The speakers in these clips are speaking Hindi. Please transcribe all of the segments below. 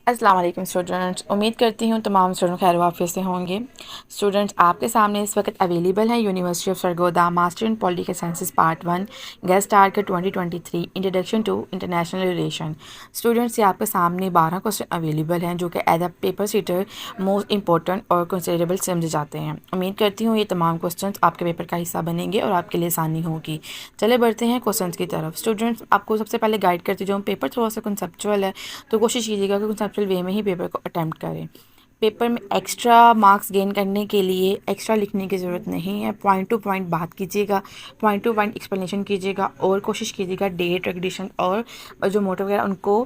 अस्सलाम वालेकुम स्टूडेंट्स, उम्मीद करती हूँ तमाम स्टूडेंट खैर वाफियत से होंगे। स्टूडेंट्स, आपके सामने इस वक्त अवेलेबल है university of Sargodha master in political sciences part 1 guess target 2023 introduction to international relation. Students, ये आपके सामने 12 क्वेश्चन अवेलेबल हैं जो कि as a paper setter most important और कंसिडरेबल समझे जाते हैं। उम्मीद करती हूँ ये तमाम क्वेश्चन आपके पेपर का हिस्सा बनेंगे और आपके लिए आसानी होगी। चले बढ़ते हैं क्वेश्चन की तरफ। स्टूडेंट्स, आपको सबसे पहले गाइड करती हूँ, पेपर थोड़ा सा कंसेप्चुअल है तो कोशिश कीजिएगा कि कंसेप्चुअल वे में ही पेपर को अटैम्प्ट करें। पेपर में एक्स्ट्रा मार्क्स गेन करने के लिए एक्स्ट्रा लिखने की ज़रूरत नहीं है। पॉइंट टू पॉइंट बात कीजिएगा, पॉइंट टू पॉइंट एक्सप्लेनेशन कीजिएगा और कोशिश कीजिएगा डेट रेगुलेशन और जो मोटो वगैरह उनको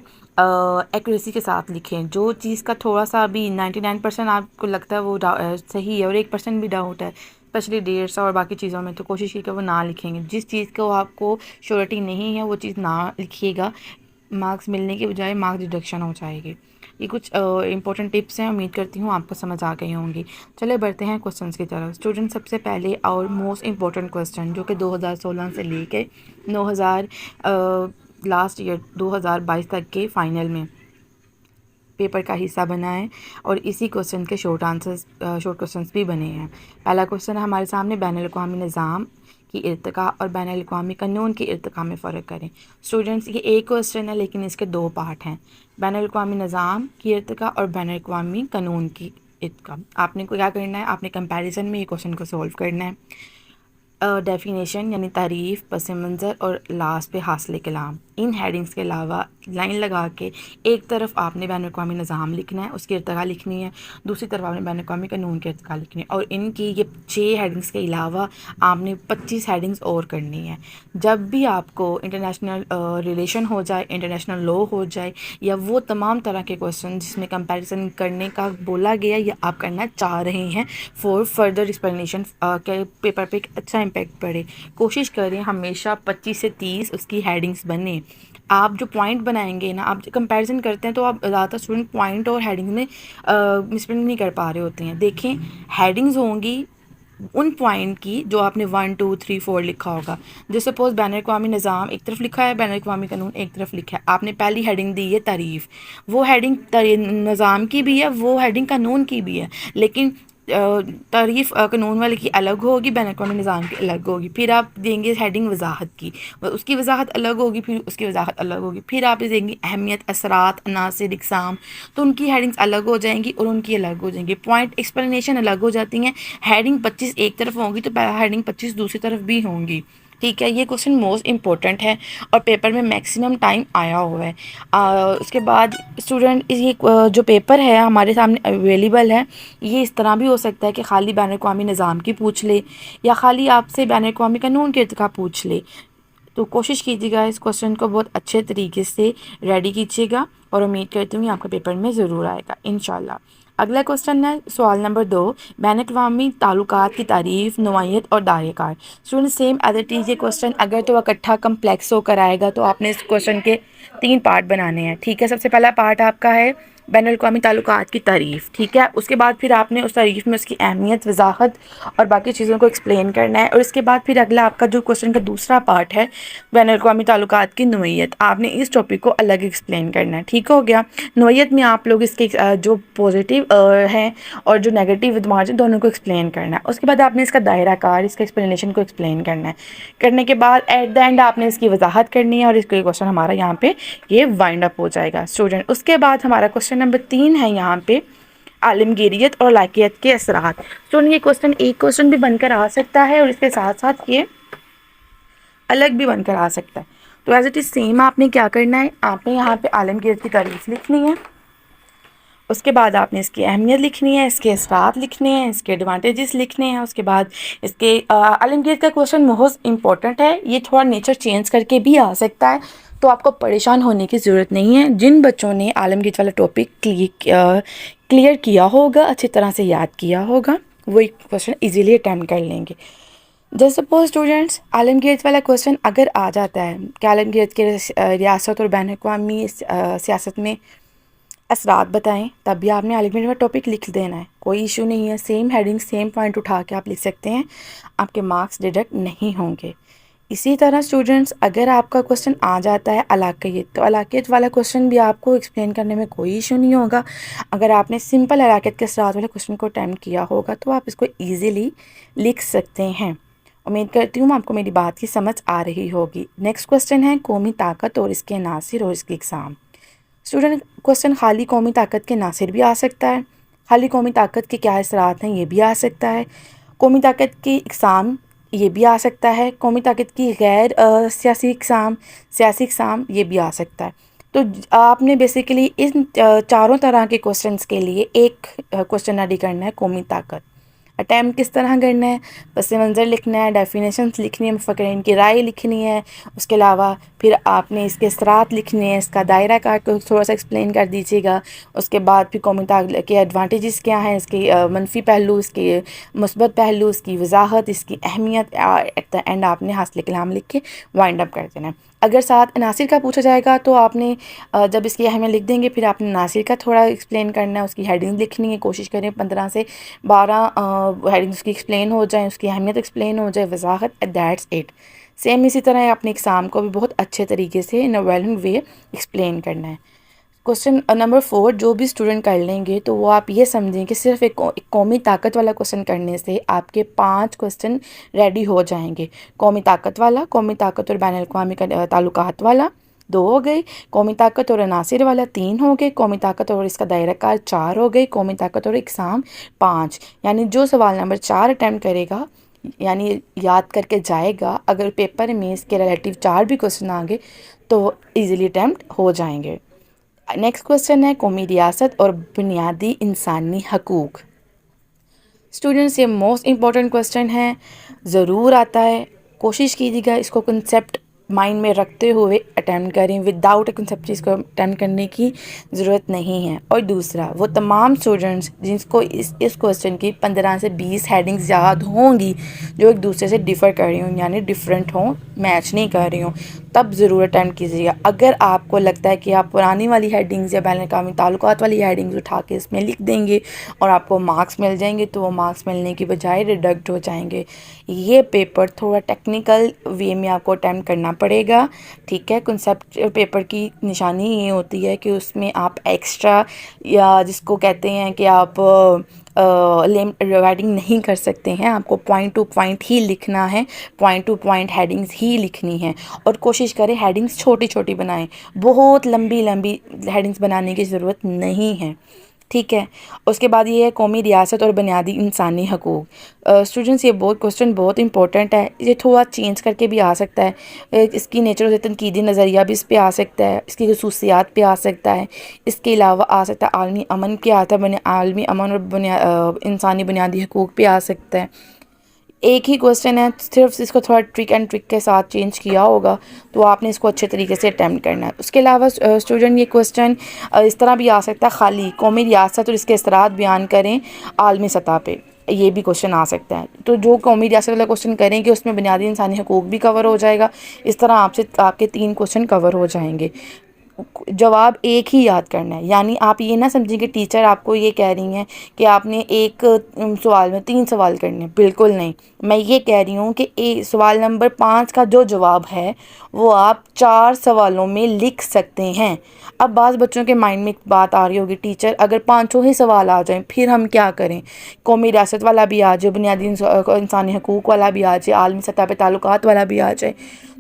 एक्यूरेसी के साथ लिखें। जो चीज़ का थोड़ा सा अभी 99% आपको लगता है वो सही है और 1% भी डाउट है, स्पेशली डेट्स और बाकी चीज़ों में, तो कोशिश कीजिएगा वो ना लिखेंगे। जिस चीज़ को आपको श्योरिटी नहीं है वो चीज़ ना लिखिएगा, मार्क्स मिलने के बजाय मार्क्स डिडक्शन हो जाएगी। ये कुछ इंपॉर्टेंट टिप्स हैं, उम्मीद करती हूँ आपको समझ आ गई होंगी। चले बढ़ते हैं क्वेश्चंस की तरफ। स्टूडेंट, सबसे पहले और मोस्ट इंपॉर्टेंट क्वेश्चन जो कि 2016 से लेके 9000 लास्ट ईयर 2022 तक के फाइनल में पेपर का हिस्सा बना है और इसी क्वेश्चन के शॉर्ट क्वेश्चंस भी बने हैं। पहला क्वेश्चन है हमारे सामने, बैनुल-अक़वामी निज़ाम की इर्तिका और बैनुल-अक़वामी कानून की इर्तिका में फ़र्क करें। स्टूडेंट्स, ये एक क्वेश्चन है लेकिन इसके दो पार्ट हैं, बैनुल-अक़वामी निज़ाम की इर्तिका और बैनुल-अक़वामी कानून की इर्तिका। आपने को क्या करना है, आपने कंपैरिजन में ये क्वेश्चन को सॉल्व करना है। डेफिनेशन यानी तारीफ़, पस मंज़र और लास्ट पे हासिल कलाम, इन हेडिंग्स के अलावा लाइन लगा के एक तरफ आपने बैनुल-अक़वामी निज़ाम लिखना है, उसकी इर्तिका लिखनी है, दूसरी तरफ आपने बैनुल-अक़वामी कानून की इर्तिका लिखनी है और इनकी ये 6 हेडिंग्स के अलावा आपने 25 हेडिंग्स और करनी है। जब भी आपको इंटरनेशनल रिलेशन हो जाए, इंटरनेशनल लॉ हो जाए या वो तमाम तरह के क्वेश्चन जिसमें कंपैरिजन करने का बोला गया या आप करना चाह रहे हैं फॉर फर्दर एक्सप्लेनेशन के पेपर पे एक अच्छा इम्पैक्ट पड़े, कोशिश करें हमेशा 25 से 30 उसकी हेडिंग्स बने। आप जो पॉइंट बनाएंगे ना, आप कंपैरिजन करते हैं तो आप ज़्यादातर स्टूडेंट पॉइंट और हेडिंग में मिसप्रिंट नहीं कर पा रहे होते हैं। देखें, हेडिंग्स होंगी उन पॉइंट की जो आपने 1 2 3 4 लिखा होगा। जो सपोज बैनुल-अक़वामी निज़ाम एक तरफ लिखा है, बैनुल-अक़वामी कानून एक तरफ लिखा है, आपने पहली हेडिंग दी है तारीफ़, वो हेडिंग निज़ाम की भी है, वो हेडिंग कानून की भी है, लेकिन तारीफ़ कानून वाले की अलग होगी, बैनुल-अक़वामी निज़ाम की अलग होगी। फिर आप देंगे हेडिंग वजाहत की, उसकी वजाहत अलग होगी, फिर उसकी वजाहत अलग होगी। फिर आप देंगे अहमियत, असरात, अनासिर, इक़साम, तो उनकी हेडिंग्स अलग हो जाएंगी और उनकी अलग हो जाएंगी। पॉइंट एक्सप्लेनेशन अलग हो जाती हैं। हेडिंग 25 एक तरफ होंगी तो हेडिंग 25 दूसरी तरफ भी होंगी। ठीक है, ये क्वेश्चन मोस्ट इंपॉर्टेंट है और पेपर में मैक्सिमम टाइम आया हुआ है। उसके बाद स्टूडेंट, ये जो पेपर है हमारे सामने अवेलेबल है, ये इस तरह भी हो सकता है कि खाली बैनुल-अक़वामी निज़ाम की पूछ ले या खाली आपसे बैनुल-अक़वामी कानून के इर्तिका पूछ ले। तो कोशिश कीजिएगा इस क्वेश्चन को बहुत अच्छे तरीके से रेडी कीजिएगा और उम्मीद करती हूँ आपके पेपर में ज़रूर आएगा इंशाल्लाह। अगला क्वेश्चन है सवाल नंबर 2, बैनुल-अक़वामी ताल्लुकात की तारीफ़, नौइयत और दायरेकार। Student, same as it is ये क्वेश्चन अगर तो इकट्ठा कम्प्लेक्स होकर आएगा तो आपने इस क्वेश्चन के 3 पार्ट बनाने हैं। ठीक है, सबसे पहला पार्ट आपका है बैनुल-अक़वामी ताल्लुकात की तारीफ़। ठीक है, उसके बाद फिर आपने उस तारीफ़ में उसकी अहमियत, वजाहत और बाकी चीज़ों को एक्सप्लेन करना है और इसके बाद फिर अगला आपका जो क्वेश्चन का दूसरा पार्ट है बैनुल-अक़वामी ताल्लुकात की नौइयत, आपने इस टॉपिक को अलग एक्सप्लेन करना है। ठीक हो गया। नौइयत में आप लोग इसके जो पॉजिटिव हैं और जो नेगेटिव विद मार्जिन दोनों को एक्सप्लेन करना है। उसके बाद आपने इसका दायरा कार, इसका एक्सप्लेनेशन को एक्सप्लेन करना है। करने के बाद एट द एंड आपने इसकी वजाहत करनी है और इसका क्वेश्चन हमारा यहाँ पे ये वाइंड अप हो जाएगा। स्टूडेंट, उसके बाद हमारा क्वेश्चन नंबर 3 है यहाँ पे आलमगीरियत और लायकियत के असरात। स्टूडेंट, ये क्वेश्चन एक क्वेश्चन भी बनकर आ सकता है और इसके साथ साथ ये अलग भी बनकर आ सकता है। तो एज इट इज़ सेम आपने क्या करना है, आपने यहाँ पे आलमगीरियत की तारीफ़ लिखनी है, उसके बाद आपने इसकी अहमियत लिखनी है, इसके असरात लिखने हैं, इसके एडवांटेजेस लिखने हैं। उसके बाद इसके आलमगीरियत का क्वेश्चन बहुत इंपॉर्टेंट है, ये थोड़ा नेचर चेंज करके भी आ सकता है, तो आपको परेशान होने की ज़रूरत नहीं है। जिन बच्चों ने आलमगीर वाला टॉपिक क्लियर किया होगा, अच्छी तरह से याद किया होगा, वो एक क्वेश्चन इजीली अटैम्प्ट कर लेंगे। जैसे सपोज स्टूडेंट्स, आलमगीर वाला क्वेश्चन अगर आ जाता है कि आलमगीर के रियासत और बैनुल-अक़वामी सियासत में असरात बताएं, तब भी आपने आलमगीर वाला टॉपिक लिख देना है, कोई इशू नहीं है। सेम हेडिंग सेम पॉइंट उठा के आप लिख सकते हैं, आपके मार्क्स डिडक्ट नहीं होंगे। इसी तरह स्टूडेंट्स, अगर आपका क्वेश्चन आ जाता है अलाक़ियत, तो अलाक़ियत वाला क्वेश्चन भी आपको एक्सप्लेन करने में कोई इशू नहीं होगा। अगर आपने सिंपल अलाक़ियत के साथ वाले क्वेश्चन को अटेम्प्ट किया होगा तो आप इसको ईज़िली लिख सकते हैं। उम्मीद करती हूँ आपको मेरी बात की समझ आ रही होगी। नेक्स्ट क्वेश्चन है कौमी ताकत और इसके अनासिर और इसकी इक़साम। स्टूडेंट, क्वेश्चन खाली कौमी ताकत के अनासिर भी आ सकता है, खाली कौमी ताकत के क्या असरात हैं ये भी आ सकता है, कौमी ताकत की इक़साम ये भी आ सकता है, कौमी ताकत की गैर सियासी इक़साम ये भी आ सकता है। तो आपने बेसिकली इन चारों तरह के क्वेश्चंस के लिए एक क्वेश्चन रेडी करना है कौमी ताकत। अटैम्प्ट किस तरह करना है, पस मंज़र लिखना है, डेफिनेशंस लिखनी है, मुफ़क्किरीन की राय लिखनी है, उसके अलावा फिर आपने इसके असरात लिखने हैं, इसका दायरा कार को थोड़ा सा एक्सप्लेन कर दीजिएगा। उसके बाद फिर कौमी ताकत के एडवांटेजेस क्या हैं, इसके मनफी पहलू, इसके मुस्बत पहलू, इसकी वजाहत, इसकी अहमियत, एट द एंड आपने हासिल कलाम लिख के वाइंड अप कर देना है। अगर साथ अनासिर का पूछा जाएगा तो आपने जब इसकी अहमियत लिख देंगे फिर आपने अनासिर का थोड़ा एक्सप्लेन करना है, उसकी हेडिंग लिखनी है। कोशिश करें 15 से 12 हेडिंग उसकी एक्सप्लेन हो जाए, उसकी अहमियत एक्सप्लेन हो जाए, वजाहत, दैट्स इट। सेम इसी तरह अपने एग्ज़ाम को भी बहुत अच्छे तरीके से इन अ वेल वे एक्सप्लेन करना है। क्वेश्चन नंबर 4 जो भी स्टूडेंट कर लेंगे तो वो आप ये समझें कि सिर्फ एक कौमी ताकत वाला क्वेश्चन करने से आपके 5 क्वेश्चन रेडी हो जाएंगे। कौमी ताकत वाला, कौमी ताकत और बैनुल-अक़वामी ताल्लुकात वाला 2 हो गए, कौमी ताकत और अनासिर वाला 3 हो गए, कौमी ताकत और इसका दायरा कार 4 हो गए, कौमी ताकत और इक़साम 5। यानी जो सवाल नंबर 4 अटैम्प्ट करेगा, यानी याद करके जाएगा, अगर पेपर में इसके रिलेटिव 4 भी क्वेश्चन आ गए तो ईज़िली अटैम्प्ट हो जाएंगे। नेक्स्ट क्वेश्चन है कौमी रियासत और बुनियादी इंसानी हकूक़। स्टूडेंट्स, ये मोस्ट इम्पॉर्टेंट क्वेश्चन है, ज़रूर आता है। कोशिश कीजिएगा इसको कंसेप्ट माइंड में रखते हुए अटैम्प्ट करें। विदाउट ए कंसेप्ट इसको अटैम्प्ट करने की ज़रूरत नहीं है। और दूसरा, वो तमाम स्टूडेंट्स जिनको इस क्वेश्चन की 15 से 20 हेडिंग्स याद होंगी जो एक दूसरे से डिफ़र कर रही हों, यानी डिफरेंट हों, मैच नहीं कर रही हों, तब ज़रूर अटैम्प्ट कीजिएगा। अगर आपको लगता है कि आप पुरानी वाली हेडिंग्स या बैनुल-अक़वामी ताल्लुकात वाली हेडिंग्स उठा के इसमें लिख देंगे और आपको मार्क्स मिल जाएंगे, तो वो मार्क्स मिलने की बजाय डिडक्ट हो जाएंगे। ये पेपर थोड़ा टेक्निकल वे में आपको अटैम्प्ट करना पड़ेगा, ठीक है। कंसेप्ट पेपर की निशानी ये होती है कि उसमें आप एक्स्ट्रा या जिसको कहते हैं कि आप राइटिंग नहीं कर सकते हैं, आपको पॉइंट टू पॉइंट ही लिखना है, पॉइंट टू पॉइंट हेडिंग्स ही लिखनी है। और कोशिश करें हेडिंग्स छोटी छोटी बनाएं, बहुत लंबी लंबी हेडिंग्स बनाने की ज़रूरत नहीं है, ठीक है। उसके बाद ये है कौमी रियासत और बुनियादी इंसानी हकूक़। स्टूडेंट्स, ये क्वेश्चन बहुत इंपॉर्टेंट है। ये थोड़ा चेंज करके भी आ सकता है, इसकी नेचर तनकीदी नज़रिया भी इस पे आ सकता है, इसकी खसूसियात पे आ सकता है, इसके अलावा आ सकता है आलमी अमन क्या आता है, आलमी अमन और इंसानी बुनियादी हकूक़ पे आ सकता है। एक ही क्वेश्चन है, सिर्फ इसको थोड़ा ट्रिक एंड ट्रिक के साथ चेंज किया होगा, तो आपने इसको अच्छे तरीके से अटैम्प्ट करना है। उसके अलावा स्टूडेंट, ये क्वेश्चन इस तरह भी आ सकता है, खाली कौमी रियासत और इसके असरात बयान करें आलमी सतह पे, ये भी क्वेश्चन आ सकता है। तो जो कौमी रियासत वाला क्वेश्चन करेंगे उसमें बुनियादी इंसानी हकूक़ भी कवर हो जाएगा। इस तरह आपके 3 क्वेश्चन कवर हो जाएंगे। जवाब एक ही याद करना है, यानी आप ये ना समझें कि टीचर आपको ये कह रही हैं कि आपने एक सवाल में 3 सवाल करने, बिल्कुल नहीं। मैं ये कह रही हूँ कि सवाल नंबर 5 का जो जवाब है वो आप 4 सवालों में लिख सकते हैं। अब बाज़ बच्चों के माइंड में एक बात आ रही होगी, टीचर अगर 5 ही सवाल आ जाएं फिर हम क्या करें, कौमी रियासत वाला भी आ जाए, बुनियादी इंसानी हकूक़ वाला भी आ जाए, आलमी सतह पे ताल्लुकात वाला भी आ जाए।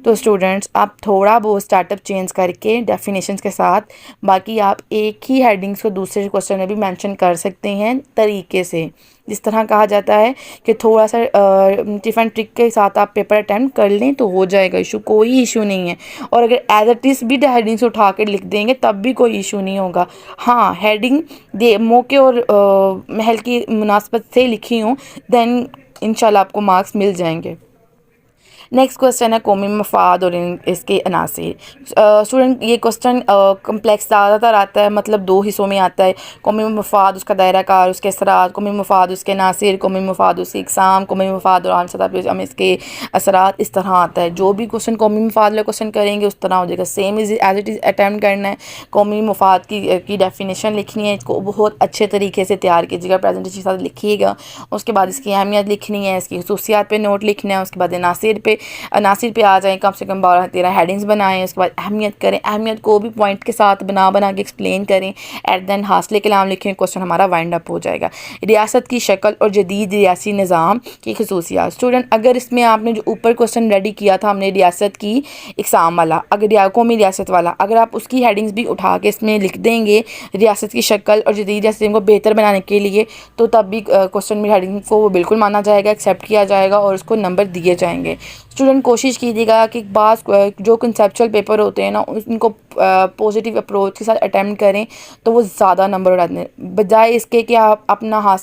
तो स्टूडेंट्स, आप थोड़ा बहुत स्टार्टअप चेंज करके डेफिनेशंस के साथ, बाकी आप एक ही हेडिंग्स को दूसरे क्वेश्चन में भी मेंशन कर सकते हैं तरीके से। जिस तरह कहा जाता है कि थोड़ा सा डिफरेंट ट्रिक के साथ आप पेपर अटैम्प्ट कर लें तो हो जाएगा इशू, कोई इशू नहीं है। और अगर एज इट इज़ भी हेडिंग्स उठा कर लिख देंगे तब भी कोई इशू नहीं होगा। हाँ, हेडिंग मौके और महल की मुनासबत से लिखी हूँ, देन इंशाल्लाह आपको मार्क्स मिल जाएंगे। नेक्स्ट क्वेश्चन है कौमी मफाद और इसके अनासिर। स्टूडेंट, ये क्वेश्चन कम्प्लेक्स ज़्यादातर आता है, मतलब 2 हिस्सों में आता है। कौमी मफाद, उसका दायरा कार, उसके असरात, कौमी मफाद, उसके अनासिर, कौमी मफाद, उसकी इक़साम, कौमी मफाद और आम सतह पे हम इसके असरात, इस तरह आता है। जो भी क्वेश्चन कौमी मफाद वाला क्वेश्चन करेंगे उस तरह हो जाएगा, same as it is attempt करना है। कौमी मफाद की डेफिनेशन लिखनी है, इसको बहुत अच्छे तरीके से तैयार कीजिएगा, प्रेजेंटेशन के साथ लिखिएगा। उसके बाद इसकी अहमियत लिखनी है, इसकी खसूसियात पे नोट लिखना है। उसके बाद अनासिर पे अनासिर पे आ जाएं, कम से कम 12-13 हेडिंग्स बनाएं, उसके बाद अहमियत करें, अहमियत को भी पॉइंट के साथ बना के एक्सप्लेन करें, एट देन हासिल कलाम लिखें, क्वेश्चन हमारा वाइंड अप हो जाएगा। रियासत की शक्ल और जदीद रियासी निज़ाम की खसूसियात। स्टूडेंट अगर इसमें आपने जो ऊपर क्वेश्चन रेडी किया था हमने रियासत की इकसाम वाला, अगर कौमी रियासत वाला, अगर आप उसकी हेडिंग्स भी उठा के इसमें लिख देंगे रियासत की शक्ल और जदीद रियासत को बेहतर बनाने के लिए, तो तब भी क्वेश्चन में हेडिंग को वो बिल्कुल माना जाएगा, एक्सेप्ट किया जाएगा और उसको नंबर दिए जाएंगे। स्टूडेंट कोशिश कीजिएगा कि बात जो कंसेप्चुअल पेपर होते हैं ना उनको पॉजिटिव अप्रोच के साथ अटेम्प्ट करें, तो वो ज़्यादा नंबर उड़ाते हैं, बजाय इसके कि आप अपना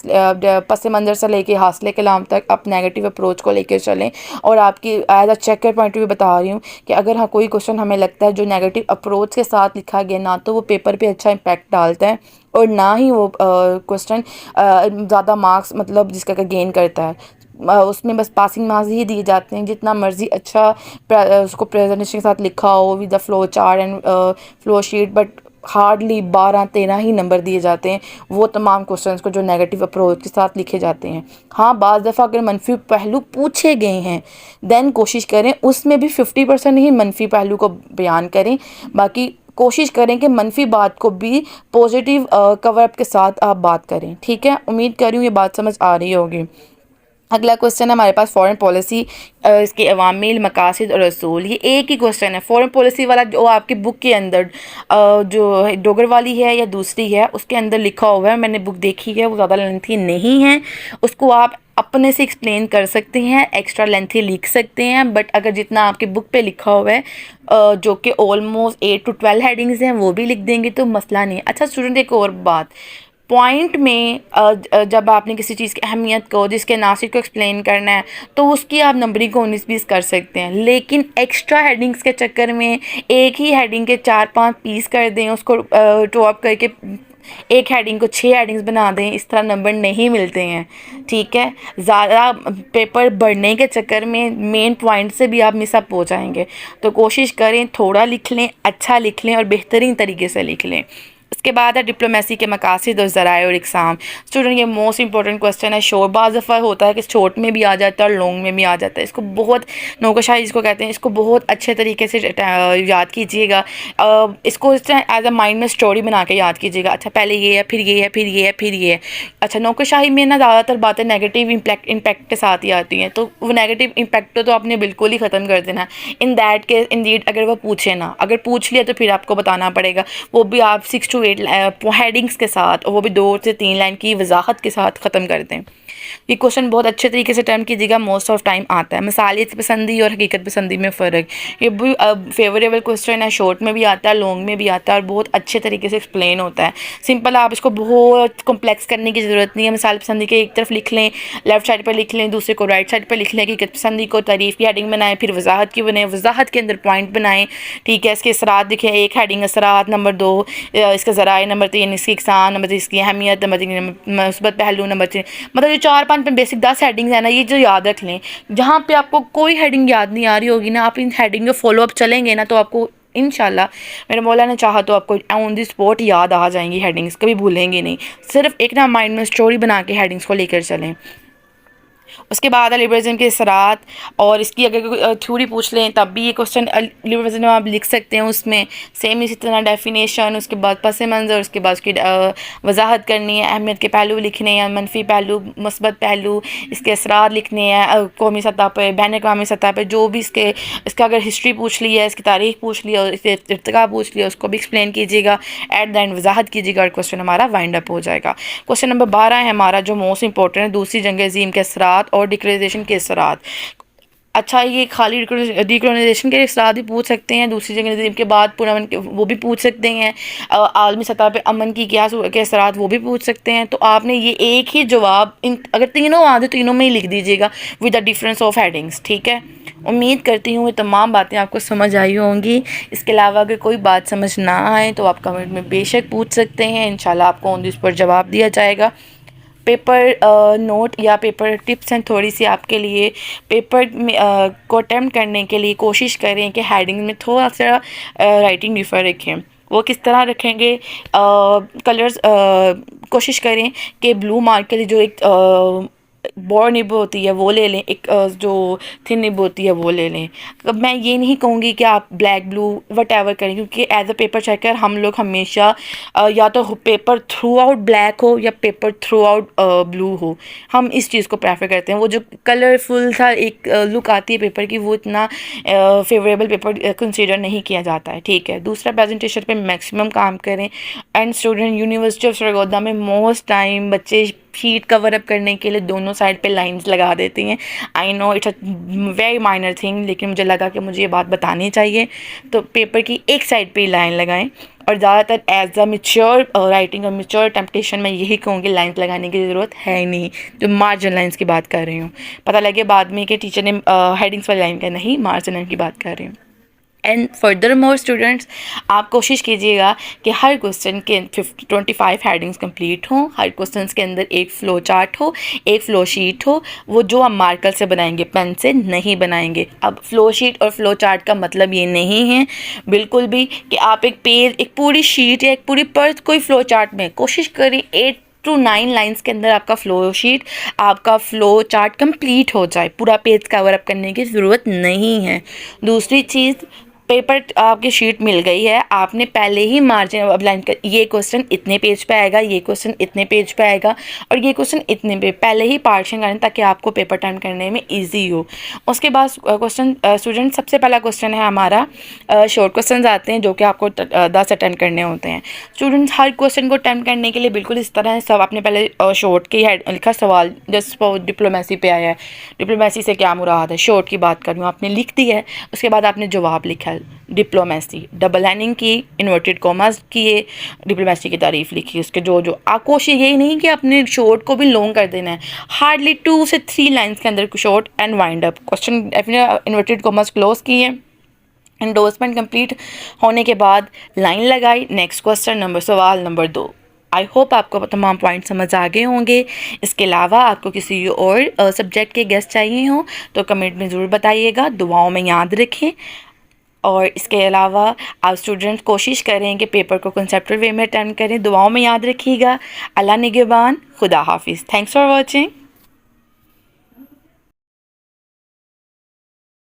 पस मंज़र से लेके हासिल कलाम तक आप नेगेटिव अप्रोच को लेकर चलें। और आपकी as a checker point of view बता रही हूँ कि अगर हाँ कोई क्वेश्चन हमें लगता है जो नेगेटिव अप्रोच के साथ लिखा गया, ना तो वो पेपर पे अच्छा इम्पैक्ट डालता है और ना ही वो क्वेश्चन ज़्यादा मार्क्स मतलब जिसका गेन करता है, उसमें बस पासिंग मार्क्स ही दिए जाते हैं। जितना मर्जी अच्छा उसको प्रेजेंटेशन के साथ लिखा हो with the flow chart and flow sheet, but hardly 12-13 he number दिए जाते हैं वो तमाम क्वेश्चंस को जो नेगेटिव अप्रोच के साथ लिखे जाते हैं। हाँ, बाज़ दफ़ा अगर मनफी पहलू पूछे गए हैं देन कोशिश करें उसमें भी 50% ही मनफी पहलू को बयान करें, बाकी कोशिश करें कि मनफी बात को भी पॉजिटिव कवर अप के साथ आप बात करें। ठीक है, उम्मीद कर रही हूँ ये बात समझ आ रही होगी। अगला क्वेश्चन है हमारे पास फॉरेन पॉलिसी, इसके अवामिल, मकासद और रसूल। ये एक ही क्वेश्चन है फॉरेन पॉलिसी वाला जो आपकी बुक के अंदर जो डोगर वाली है या दूसरी है उसके अंदर लिखा हुआ है, मैंने बुक देखी है, वो ज़्यादा लेंथी नहीं है, उसको आप अपने से एक्सप्लेन कर सकते हैं, एक्स्ट्रा लेंथी लिख सकते हैं, बट अगर जितना आपकी बुक पे लिखा हुआ है जो कि ऑलमोस्ट 8 to 12 हेडिंग्स हैं वो भी लिख देंगे तो मसला नहीं है। अच्छा स्टूडेंट, एक और बात, पॉइंट में जब आपने किसी चीज़ की अहमियत को जिसके नासिर को एक्सप्लेन करना है तो उसकी आप नंबरिंग को 19-20 कर सकते हैं, लेकिन एक्स्ट्रा हेडिंग्स के चक्कर में एक ही हेडिंग के 4-5 पीस कर दें, उसको टॉप करके एक हेडिंग को 6 हेडिंग्स बना दें, इस तरह नंबर नहीं मिलते हैं। ठीक है, ज़्यादा पेपर बढ़ने के चक्कर में मेन पॉइंट से भी आप मिसअप हो जाएंगे, तो कोशिश करें थोड़ा लिख लें, अच्छा लिख लें और बेहतरीन तरीके से लिख लें। इसके बाद है डिप्लोमेसी के मकासद और ज़राए और इक़साम। स्टूडेंट ये मोस्ट इंपॉर्टेंट क्वेश्चन है, शॉर्ट बाज़ दफ़ा होता है कि शॉर्ट में भी आ जाता है और लॉन्ग में भी आ जाता है, इसको बहुत नौकरशाही जिसको कहते हैं इसको बहुत अच्छे तरीके से याद कीजिएगा, इसको एज अ माइंड में स्टोरी बना के याद कीजिएगा। अच्छा पहले ये है, फिर ये है, फिर ये है, फिर ये है। अच्छा नौकरशाही में ना ज़्यादातर बातें नेगेटिव इम्पैक्ट के साथ ही आती हैं, तो वो नेगेटिव इम्पैक्ट तो आपने बिल्कुल ही ख़त्म कर देना है। इन दैट केस इंडीड अगर वह पूछे ना, अगर पूछ लिया तो फिर आपको बताना पड़ेगा, वो भी आप 6 to 8 हेडिंग्स के साथ, और वो भी 2 से 3 लाइन की वजाहत के साथ ख़त्म कर दें। ये क्वेश्चन बहुत अच्छे तरीके से अटेम्प्ट कीजिएगा, मोस्ट ऑफ टाइम आता है। मिसालियत पसंदी और हकीकत पसंदी में फ़र्क, ये भी फेवरेबल क्वेश्चन है, शॉर्ट में भी आता है, लॉन्ग में भी आता है और बहुत अच्छे तरीके से एक्सप्लेन होता है। सिंपल, आप इसको बहुत कॉम्प्लेक्स करने की ज़रूरत नहीं है। मिसाल पसंदी के एक तरफ लिख लें, लेफ्ट साइड पर लिख लें, दूसरे को राइट साइड पर लिख लें, हकीकत पसंदी को तारीफ़ की हेडिंग बनाएं, फिर वजाहत की बनाएं, वजाहत के अंदर पॉइंट बनाएं। ठीक है, इसके असरात दिखें, एक हेडिंग असरात, नंबर 2 इसका ज़राए, नंबर 3 इसकी इक़साम, नंबर 3 इसकी अहमियत, नंबर 3 मुस्बत पहलू, नंबर 3 मतलब जो 4-5 बेसिक 10 हेडिंग्स है ना, ये जो याद रख लें। जहाँ पे आपको कोई हेडिंग याद नहीं आ रही होगी ना, आप इन हेडिंग के फॉलो अप चलेंगे ना, तो आपको इंशाल्लाह मेरे मौला ने चाहा तो आपको ऑन दी स्पॉट याद आ जाएंगी हेडिंग्स, कभी भूलेंगे नहीं। सिर्फ एक ना माइंड में स्टोरी बना के हेडिंग्स को लेकर चलें। उसके बाद लिबरलिज्म के असरात, और इसकी अगर थ्योरी पूछ लें तब भी ये क्वेश्चन लिबरलिज्म में आप लिख सकते हैं, उसमें सेम इसी तरह डेफिनेशन, उसके बाद पस मंज़र, उसके बाद उसकी वजाहत करनी है, अहमियत के पहलू लिखने हैं, मनफी पहलू, मुस्बत पहलू, इसके असरात लिखने हैं कौमी सतह पर, बैन अक़वामी सतह पर, जो भी इसका अगर हिस्ट्री पूछ ली है, इसकी तारीख पूछ ली और इसके इर्तिका पूछ लिया, उसको भी एक्सप्लेन कीजिएगा, एट द एंड वजाहत कीजिएगा और क्वेश्चन हमारा वाइंड अप हो जाएगा। क्वेश्चन नंबर 12 है हमारा जो मोस्ट इंपॉर्टेंट है, दूसरी जंग अज़ीम के असरात और डिक्लोनाइजेशन के असरात। अच्छा, ये खाली डिक्लोनाइजेशन के असरात भी पूछ सकते हैं, दूसरी जंग अज़ीम के बाद पुरअमन के वो भी पूछ सकते हैं, आलमी सतह पे अमन की क्या के असरात वो भी पूछ सकते हैं। तो आपने ये एक ही जवाब इन अगर तीनों आ जाए तीनों में ही लिख दीजिएगा with the difference of headings. ठीक है, उम्मीद करती हूँ ये तमाम बातें आपको समझ आई होंगी। इसके अलावा अगर कोई बात समझ ना आए तो आप कमेंट में बेशक पूछ सकते हैं, इंशाल्लाह आपको ऑन दिस पर जवाब दिया जाएगा। पेपर नोट या पेपर टिप्स हैं थोड़ी सी आपके लिए, पेपर में को अटेम्प्ट करने के लिए कोशिश करें कि हेडिंग में थोड़ा सा राइटिंग डिफर रखें। वो किस तरह रखेंगे, कलर्स कोशिश करें कि ब्लू मार्क के लिए जो एक बॉर्ड निब होती है वो ले लें, एक जो थिन निब होती है वो ले लें। अब मैं ये नहीं कहूँगी कि आप ब्लैक ब्लू वट एवर करें, क्योंकि एज अ पेपर चेकर हम लोग हमेशा या तो पेपर थ्रू आउट ब्लैक हो या पेपर थ्रू आउट ब्लू हो, हम इस चीज़ को प्रेफर करते हैं। वो जो कलरफुल सा एक लुक आती है पेपर की, वो इतना फेवरेबल पेपर कंसीडर नहीं किया जाता है, ठीक है। दूसरा, प्रेजेंटेशन पे मैक्सिमम काम करें। And student, university of Sargodha में मोस्ट टाइम बच्चे शीट कवर अप करने के लिए दोनों साइड पे लाइंस लगा देती हैं। I know it's a very minor thing, लेकिन मुझे लगा कि मुझे ये बात बतानी चाहिए। तो पेपर की एक साइड पे ही लाइन लगाएं, और ज़्यादातर एज अ मेच्योर राइटिंग और मेच्योर टेम्पटेशन मैं यही कहूँगी लाइंस लगाने की ज़रूरत है नहीं। जो मार्जिन लाइंस की बात कर रही हूँ, पता लगे बाद में कि टीचर ने हेडिंग्स वाली लाइन का नहीं, मार्जिन लाइन की बात कर रही हूँ। एंड फर्दर मोर स्टूडेंट्स, आप कोशिश कीजिएगा कि हर क्वेश्चन के 25 हेडिंग्स कंप्लीट हों, हर क्वेश्चन के अंदर एक फ़्लो चार्ट हो, एक फ़्लो शीट हो, वो जो हम मार्कर से बनाएंगे, पेन से नहीं बनाएंगे। अब फ़्लो शीट और फ़्लो चार्ट का मतलब ये नहीं है बिल्कुल भी कि आप एक पेज, एक पूरी शीट या एक पूरी पर्थ कोई फ़्लो चार्ट में, कोशिश करें 8 to 9 लाइंस के अंदर आपका फ़्लो शीट, आपका फ़्लो चार्ट कंप्लीट हो जाए। पूरा पेज कवर अप करने की ज़रूरत नहीं है। दूसरी चीज़, पेपर आपकी शीट मिल गई है, आपने पहले ही मार्जिन अब लाइन कर, ये क्वेश्चन इतने पेज पे आएगा, ये क्वेश्चन इतने पेज पे आएगा और ये क्वेश्चन इतने पे, पहले ही पार्टीशन करें ताकि आपको पेपर टर्न करने में इजी हो। उसके बाद क्वेश्चन स्टूडेंट, सबसे पहला क्वेश्चन है हमारा, शॉर्ट क्वेश्चन आते हैं जो कि आपको 10 अटेंड करने होते हैं। स्टूडेंट्स, हर क्वेश्चन को अटेंड करने के लिए बिल्कुल इस तरह सब आपने पहले शॉर्ट की हेड लिखा, सवाल जस्ट डिप्लोमेसी पे आया है, डिप्लोमेसी से क्या मुराद है, शॉर्ट की बात कर रही हूँ, आपने लिख दी है। उसके बाद आपने जवाब लिखा है, डिप्लोमेसी, डबल लाइनिंग की, इन्वर्टेड कॉमास किए, डिप्लोमेसी की तारीफ लिखी। उसके जो आप कोशिश यही नहीं कि अपने शॉर्ट को भी लॉन्ग कर देना है, हार्डली 2 से 3 लाइंस के अंदर short and wind up question, अपने इन्वर्टेड कॉमास क्लोज किए, एंडोर्समेंट कंप्लीट होने के बाद लाइन लगाई, नेक्स्ट क्वेश्चन नंबर, सवाल नंबर 2। आई होप आपको तमाम पॉइंट समझ आ गए होंगे। इसके अलावा आपको किसी और सब्जेक्ट के गेस्ट चाहिए हों तो कमेंट में ज़रूर बताइएगा, दुआओं में याद रखें। और इसके अलावा आप स्टूडेंट्स कोशिश करें कि पेपर को कंसेप्चुअल वे में अटेंड करें। दुआओं में याद रखिएगा। अल्लाह निगहबान, खुदा हाफिज़। Thanks for watching.